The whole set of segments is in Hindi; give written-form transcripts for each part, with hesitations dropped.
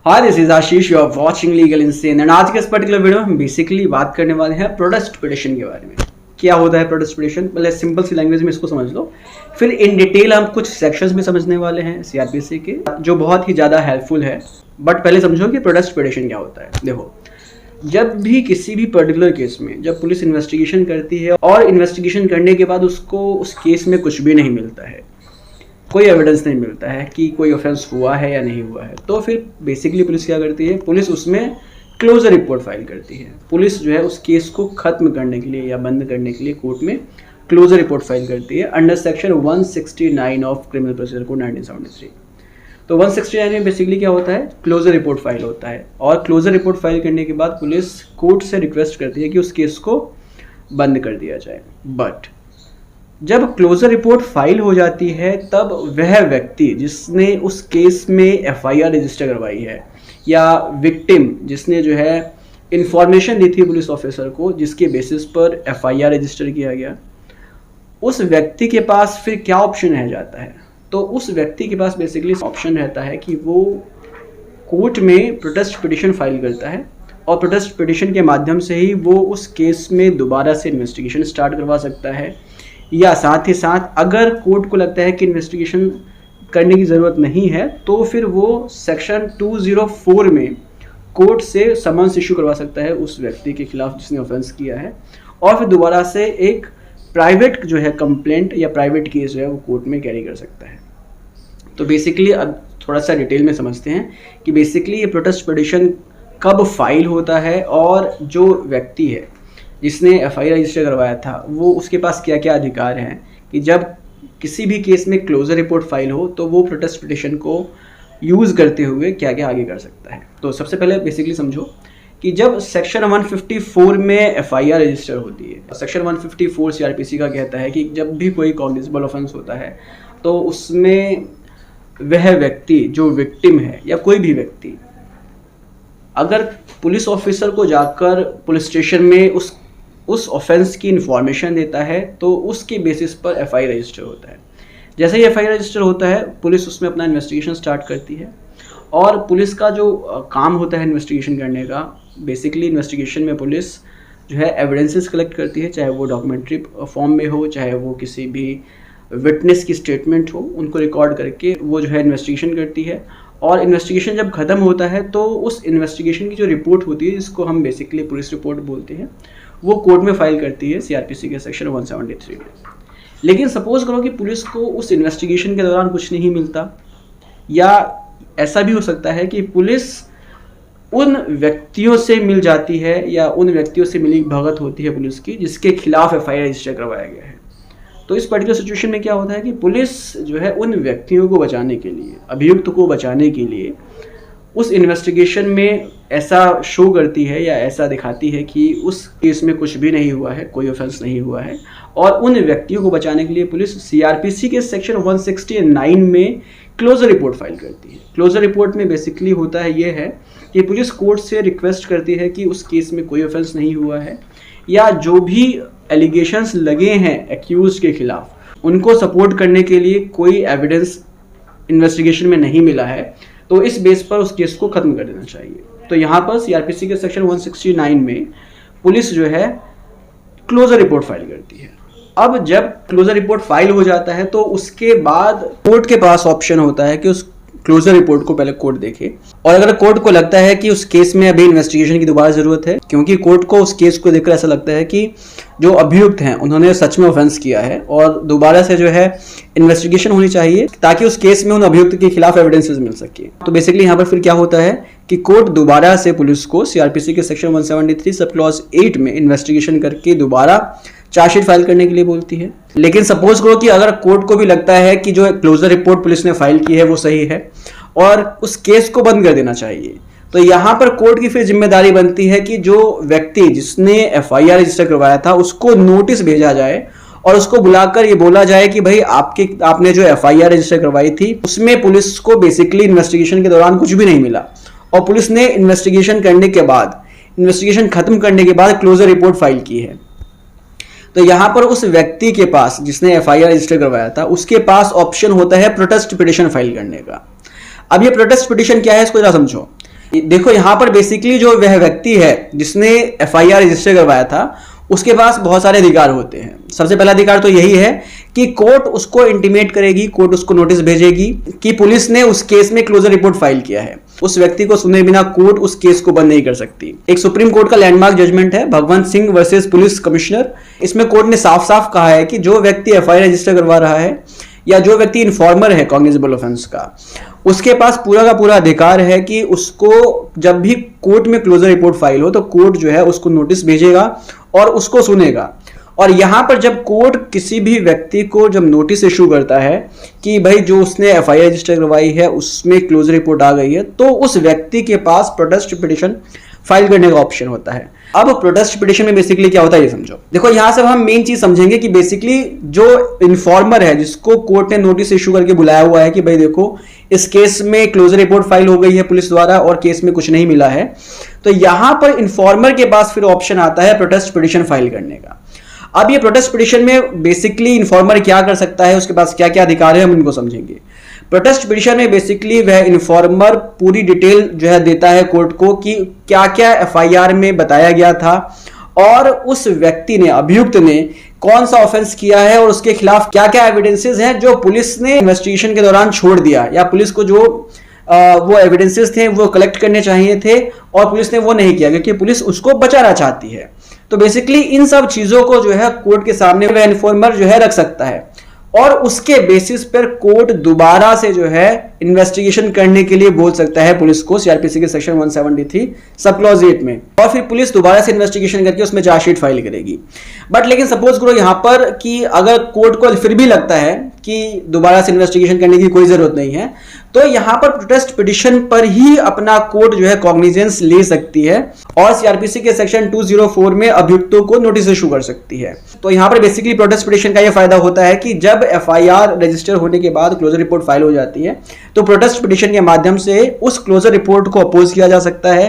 Hi this is Ashish, you are watching legal insane and आज के इस पर्टिकुलर वीडियो में हम बेसिकली बात करने वाले हैं प्रोटेस्ट पिटिशन के बारे में। क्या होता है प्रोटेस्ट पिटिशन, पहले सिंपल सी लैंग्वेज में इसको समझ लो, फिर इन डिटेल हम कुछ सेक्शंस में समझने वाले हैं सीआरपीसी के, जो बहुत ही ज़्यादा हेल्पफुल है। बट पहले समझो कि प्रोटेस्ट पिटिशन क्या होता है। देखो, जब भी किसी भी पर्टिकुलर केस में जब पुलिस इन्वेस्टिगेशन करती है और इन्वेस्टिगेशन करने के बाद उसको उस केस में कुछ भी नहीं मिलता है, कोई एविडेंस नहीं मिलता है कि कोई ऑफेंस हुआ है या नहीं हुआ है, तो फिर बेसिकली पुलिस क्या करती है, पुलिस उसमें क्लोजर रिपोर्ट फाइल करती है। पुलिस जो है उस केस को ख़त्म करने के लिए या बंद करने के लिए कोर्ट में क्लोजर रिपोर्ट फाइल करती है under section 169 of criminal procedure code 1973। तो 169 में बेसिकली क्या होता है, क्लोजर रिपोर्ट फाइल होता है और क्लोजर रिपोर्ट फाइल करने के बाद पुलिस कोर्ट से रिक्वेस्ट करती है कि उस केस को बंद कर दिया जाए। बट जब क्लोजर रिपोर्ट फाइल हो जाती है तब वह व्यक्ति जिसने उस केस में एफआईआर रजिस्टर करवाई है या विक्टिम जिसने जो है इंफॉर्मेशन दी थी पुलिस ऑफिसर को जिसके बेसिस पर एफआईआर रजिस्टर किया गया, उस व्यक्ति के पास फिर क्या ऑप्शन रह जाता है। तो उस व्यक्ति के पास बेसिकली ऑप्शन रहता है कि वो कोर्ट में प्रोटेस्ट पिटिशन फाइल करता है और प्रोटेस्ट पिटिशन के माध्यम से ही वो उस केस में दोबारा से इन्वेस्टिगेशन स्टार्ट करवा सकता है, या साथ ही साथ अगर कोर्ट को लगता है कि इन्वेस्टिगेशन करने की ज़रूरत नहीं है तो फिर वो सेक्शन 204 में कोर्ट से समन्स इशू करवा सकता है उस व्यक्ति के खिलाफ जिसने ऑफेंस किया है, और फिर दोबारा से एक प्राइवेट जो है कंप्लेंट या प्राइवेट केस जो है वो कोर्ट में कैरी कर सकता है। तो बेसिकली अब थोड़ा सा डिटेल में समझते हैं कि बेसिकली ये प्रोटेस्ट पिटिशन कब फाइल होता है और जो व्यक्ति है जिसने एफआईआर रजिस्टर करवाया था वो उसके पास क्या क्या अधिकार हैं कि जब किसी भी केस में क्लोजर रिपोर्ट फाइल हो तो वो प्रोटेस्ट पिटिशन को यूज़ करते हुए क्या क्या आगे कर सकता है। तो सबसे पहले बेसिकली समझो कि जब सेक्शन 154 में एफआईआर रजिस्टर होती है, सेक्शन 154 सीआरपीसी का कहता है कि जब भी कोई कॉग्निजेबल ऑफेंस होता है तो उसमें वह व्यक्ति जो विक्टिम है या कोई भी व्यक्ति अगर पुलिस ऑफिसर को जाकर पुलिस स्टेशन में उस ऑफेंस की इन्फॉर्मेशन देता है तो उसके बेसिस पर एफआईआर रजिस्टर होता है। जैसे ही एफआईआर रजिस्टर होता है पुलिस उसमें अपना इन्वेस्टिगेशन स्टार्ट करती है और पुलिस का जो काम होता है इन्वेस्टिगेशन करने का, बेसिकली इन्वेस्टिगेशन में पुलिस जो है एविडेंसेस कलेक्ट करती है, चाहे वो डॉक्यूमेंट्री फॉर्म में हो, चाहे वो किसी भी विटनेस की स्टेटमेंट हो, उनको रिकॉर्ड करके वो जो है इन्वेस्टिगेशन करती है। और इन्वेस्टिगेशन जब ख़त्म होता है तो उस इन्वेस्टिगेशन की जो रिपोर्ट होती है जिसको हम बेसिकली पुलिस रिपोर्ट बोलते हैं, वो कोर्ट में फाइल करती है सीआरपीसी के सेक्शन 173 में। लेकिन सपोज करो कि पुलिस को उस इन्वेस्टिगेशन के दौरान कुछ नहीं मिलता, या ऐसा भी हो सकता है कि पुलिस उन व्यक्तियों से मिल जाती है या उन व्यक्तियों से मिली भगत होती है पुलिस की जिसके खिलाफ एफआईआर रजिस्टर करवाया गया है। तो इस पर्टिकुलर सिचुएशन में क्या होता है कि पुलिस जो है उन व्यक्तियों को बचाने के लिए, अभियुक्त को बचाने के लिए उस इन्वेस्टिगेशन में ऐसा शो करती है या ऐसा दिखाती है कि उस केस में कुछ भी नहीं हुआ है, कोई ऑफेंस नहीं हुआ है, और उन व्यक्तियों को बचाने के लिए पुलिस सीआरपीसी के सेक्शन 169 में क्लोजर रिपोर्ट फाइल करती है। क्लोजर रिपोर्ट में बेसिकली होता है ये है कि पुलिस कोर्ट से रिक्वेस्ट करती है कि उस केस में कोई ऑफेंस नहीं हुआ है या जो भी एलिगेशंस लगे हैं एक्यूज के खिलाफ उनको सपोर्ट करने के लिए कोई एविडेंस इन्वेस्टिगेशन में नहीं मिला है, तो इस बेस पर उस केस को खत्म कर देना चाहिए। तो यहाँ पर सीआरपीसी के सेक्शन 169 में पुलिस जो है क्लोजर रिपोर्ट फाइल करती है। अब जब क्लोजर रिपोर्ट फाइल हो जाता है तो उसके बाद कोर्ट के पास ऑप्शन होता है कि उस क्लोजर रिपोर्ट को पहले कोर्ट देखे, और अगर कोर्ट को लगता है कि उस केस में अभी इन्वेस्टिगेशन की दोबारा जरूरत है, क्योंकि कोर्ट को उस केस को देखकर ऐसा लगता है कि जो अभियुक्त हैं उन्होंने सच में ऑफेंस किया है और दोबारा से जो है इन्वेस्टिगेशन होनी चाहिए ताकि उस केस में उन अभियुक्त के खिलाफ एविडेंसेस मिल सके। तो बेसिकली यहाँ पर फिर क्या होता है कि कोर्ट दोबारा से पुलिस को सीआरपीसी के सेक्शन 173 सब क्लॉज 8 में इन्वेस्टिगेशन करके दोबारा चार्जशीट फाइल करने के लिए बोलती है। लेकिन सपोज करो कि अगर कोर्ट को भी लगता है कि जो क्लोजर रिपोर्ट पुलिस ने फाइल की है वो सही है और उस केस को बंद कर देना चाहिए, तो यहाँ पर कोर्ट की फिर जिम्मेदारी बनती है कि जो व्यक्ति जिसने एफआईआर रजिस्टर करवाया था उसको नोटिस भेजा जाए और उसको बुलाकर ये बोला जाए कि भाई आपने जो एफआईआर रजिस्टर करवाई थी उसमें पुलिस को बेसिकली इन्वेस्टिगेशन के दौरान कुछ भी नहीं मिला और पुलिस ने इन्वेस्टिगेशन करने के बाद, इन्वेस्टिगेशन खत्म करने के बाद क्लोजर रिपोर्ट फाइल की है। तो यहाँ पर उस व्यक्ति के पास जिसने एफआईआर रजिस्टर करवाया था उसके पास ऑप्शन होता है प्रोटेस्ट पिटिशन फाइल करने का। अब ये प्रोटेस्ट पिटिशन क्या है इसको जरा समझो। देखो यहाँ पर बेसिकली जो वह व्यक्ति है जिसने एफआईआर रजिस्टर करवाया था उसके पास बहुत सारे अधिकार होते हैं। सबसे पहला अधिकार तो यही है कि कोर्ट उसको इंटीमेट करेगी, कोर्ट उसको नोटिस भेजेगी कि पुलिस ने उस केस में क्लोजर रिपोर्ट फाइल किया है। उस व्यक्ति को सुने बिना कोर्ट उस केस को बंद नहीं कर सकती। एक सुप्रीम कोर्ट का लैंडमार्क जजमेंट है Bhagwant Singh versus police commissioner. इसमें कोर्ट ने साफ साफ कहा है कि जो व्यक्ति एफआईआर रजिस्टर करवा रहा है या जो व्यक्ति इन्फॉर्मर है कॉग्निजेबल ऑफेंस का, उसके पास पूरा का पूरा अधिकार है कि उसको जब भी कोर्ट में क्लोजर रिपोर्ट फाइल हो तो कोर्ट जो है उसको नोटिस भेजेगा और उसको सुनेगा। और यहां पर जब कोर्ट किसी भी व्यक्ति को जब नोटिस इशू करता है कि भाई जो उसने एफआईआर रजिस्टर करवाई है उसमें क्लोजर रिपोर्ट आ गई है, तो उस व्यक्ति के पास प्रोटेस्ट पिटीशन फाइल करने का ऑप्शन होता है। अब प्रोटेस्ट पिटीशन में बेसिकली क्या होता है ये समझो। देखो यहां से हम मेन चीज समझेंगे कि बेसिकली जो इन्फॉर्मर है जिसको कोर्ट ने नोटिस इशू करके बुलाया हुआ है कि भाई देखो इस केस में क्लोजर रिपोर्ट फाइल हो गई है पुलिस द्वारा और केस में कुछ नहीं मिला है, तो यहां पर इन्फॉर्मर के पास फिर ऑप्शन आता है प्रोटेस्ट पिटीशन फाइल करने का। अब ये प्रोटेस्ट पिटीशन में बेसिकली इन्फॉर्मर क्या कर सकता है, उसके पास क्या क्या अधिकार है, हम इनको समझेंगे। प्रोटेस्ट पिटीशन में बेसिकली वह इन्फॉर्मर पूरी डिटेल जो है देता है कोर्ट को कि क्या क्या एफआईआर में बताया गया था और उस व्यक्ति ने, अभियुक्त ने कौन सा ऑफेंस किया है और उसके खिलाफ क्या क्या एविडेंसेस हैं जो पुलिस ने इन्वेस्टिगेशन के दौरान छोड़ दिया, या पुलिस को जो वो एविडेंसेस थे वो कलेक्ट करने चाहिए थे और पुलिस ने वो नहीं किया क्योंकि पुलिस उसको बचाना चाहती है। तो बेसिकली इन सब चीजों को जो है कोर्ट के सामने वह इन्फॉर्मर जो है रख सकता है और उसके बेसिस पर कोर्ट दोबारा से जो है इन्वेस्टिगेशन करने के लिए बोल सकता है पुलिस को सीआरपीसी के सेक्शन 173 सब क्लॉज 8 में, और फिर पुलिस दोबारा से इन्वेस्टिगेशन करके उसमें चार्जशीट फाइल करेगी। बट लेकिन सपोज करो यहां पर कि अगर कोर्ट को फिर भी लगता है कि दोबारा से इन्वेस्टिगेशन करने की कोई जरूरत नहीं है, तो यहां पर प्रोटेस्ट पिटीशन पर ही अपना कोर्ट जो है कॉग्निजेंस ले सकती है और सीआरपीसी के सेक्शन 204 में अभियुक्तों को नोटिस इशू कर सकती है। तो यहां पर बेसिकली प्रोटेस्ट पिटीशन का यह फायदा होता है कि जब एफआईआर रजिस्टर होने के बाद क्लोजर रिपोर्ट फाइल हो जाती है तो प्रोटेस्ट पिटीशन के माध्यम से उस क्लोजर रिपोर्ट को अपोज किया जा सकता है,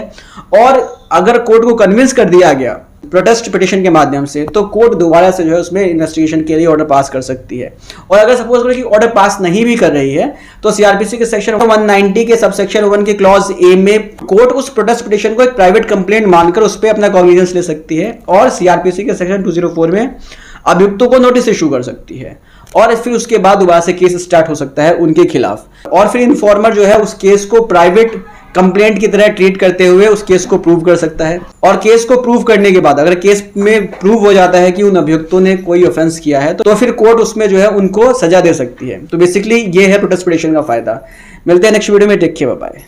और अगर कोर्ट को कन्विंस कर दिया गया प्रोटेस्ट पिटीशन के माध्यम से तो कोर्ट दोबारा से जो है उसमें इन्वेस्टिगेशन के लिए ऑर्डर पास कर सकती है। और अगर सपोज करें कि ऑर्डर पास नहीं भी कर रही है तो सीआरपीसी के सेक्शन 190 के सबसेक्शन 1 के क्लॉज ए में कोर्ट उस प्रोटेस्ट पिटीशन को एक प्राइवेट कंप्लेंट मानकर उस पर अपना कॉग्निजेंस ले सकती है और सीआरपीसी के सेक्शन 204 में अभियुक्तों को नोटिस इशू कर सकती है और फिर उसके बाद दोबारा से केस स्टार्ट हो सकता है उनके खिलाफ। और फिर इन्फॉर्मर जो है उस केस को प्राइवेट कंप्लेंट की तरह ट्रीट करते हुए उस केस को प्रूव कर सकता है, और केस को प्रूव करने के बाद अगर केस में प्रूव हो जाता है कि उन अभियुक्तों ने कोई ऑफेंस किया है तो फिर कोर्ट उसमें जो है उनको सजा दे सकती है। तो बेसिकली ये है प्रोटेस्ट पिटीशन का फायदा। मिलते हैं नेक्स्ट वीडियो में, टेक केयर, बाय बाय।